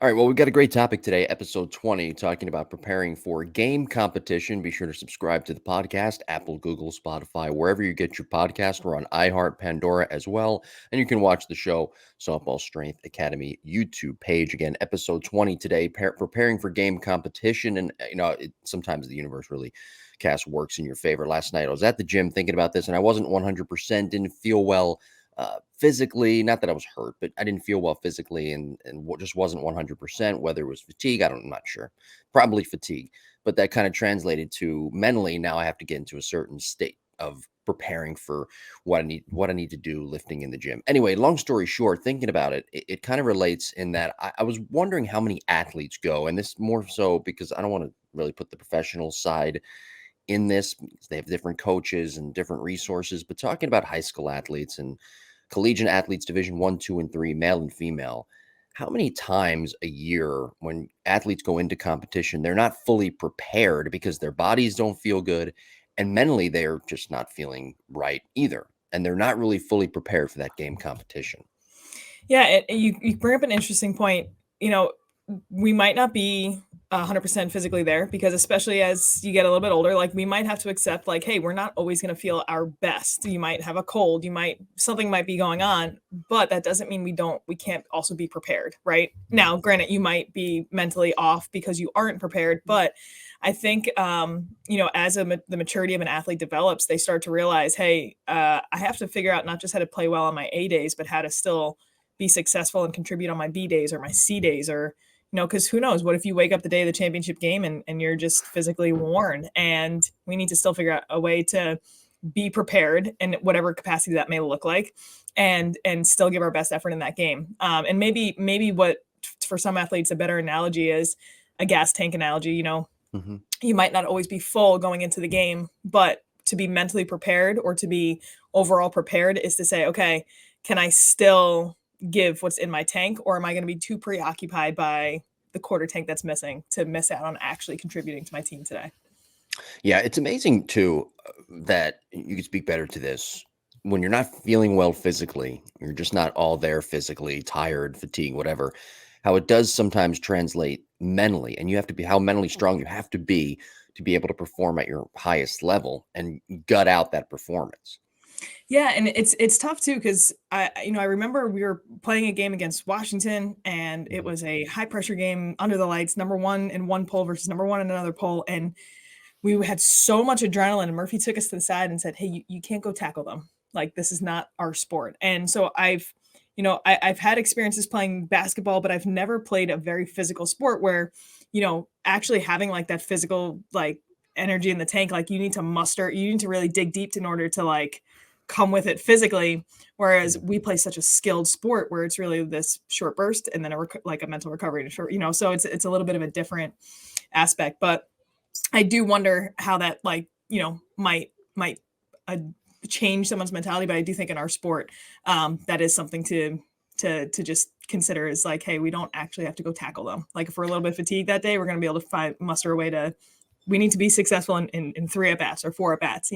All right, well, we've got a great topic today, episode 20, talking about preparing for game competition. Be sure to subscribe to the podcast, Apple, Google, Spotify, wherever you get your podcast. We're on iHeart, Pandora as well. And you can watch the show, Softball Strength Academy YouTube page. Again, episode 20 today, preparing for game competition. And, sometimes the universe really cast works in your favor. Last night, I was at the gym thinking about this, and I wasn't 100%, didn't feel well physically. Not that I was hurt, but I didn't feel well physically, and just wasn't 100%. Whether it was fatigue, I'm not sure. Probably fatigue, but that kind of translated to mentally. Now I have to get into a certain state of preparing for what I need to do lifting in the gym. Anyway, long story short, thinking about it kind of relates in that I was wondering how many athletes go, and this more so because I don't want to really put the professional side in this because they have different coaches and different resources, but talking about high school athletes and collegiate athletes, division 1, 2, and 3, male and female, how many times a year when athletes go into competition, they're not fully prepared because their bodies don't feel good and mentally they're just not feeling right either. And they're not really fully prepared for that game competition. Yeah, you bring up an interesting point. You know, we might not be 100% physically there because especially as you get a little bit older, like we might have to accept like, hey, we're not always going to feel our best. You might have a cold, something might be going on, but that doesn't mean we can't also be prepared, right? Now, granted, you might be mentally off because you aren't prepared, but I think, as the maturity of an athlete develops, they start to realize, hey, I have to figure out not just how to play well on my A days, but how to still be successful and contribute on my B days or my C days or because who knows? What if you wake up the day of the championship game and you're just physically worn? And we need to still figure out a way to be prepared in whatever capacity that may look like, and still give our best effort in that game. And maybe what for some athletes a better analogy is a gas tank analogy. You might not always be full going into the game, but to be mentally prepared or to be overall prepared is to say, okay, can I still give what's in my tank, or am I going to be too preoccupied by the quarter tank that's missing to miss out on actually contributing to my team today? Yeah, it's amazing too that you can speak better to this when you're not feeling well physically, you're just not all there physically, tired, fatigue, whatever, how it does sometimes translate mentally. And you have to be how mentally strong you have to be able to perform at your highest level and gut out that performance. Yeah, and it's tough too because I remember we were playing a game against Washington, and it Mhm. was a high pressure game under the lights, number one in one poll versus number one in another poll, and we had so much adrenaline. And Murphy took us to the side and said, "Hey, you can't go tackle them. Like this is not our sport." And so I've had experiences playing basketball, but I've never played a very physical sport where actually having like that physical like energy in the tank, like you need to really dig deep in order to like come with it physically, whereas we play such a skilled sport where it's really this short burst and then like a mental recovery to short, so it's a little bit of a different aspect. But I do wonder how that like might uh, change someone's mentality. But I do think in our sport, that is something to just consider is like, hey, we don't actually have to go tackle them. Like if we're a little bit fatigued that day, we're going to be able to muster a way to. We need to be successful in 3 at bats or 4 at bats.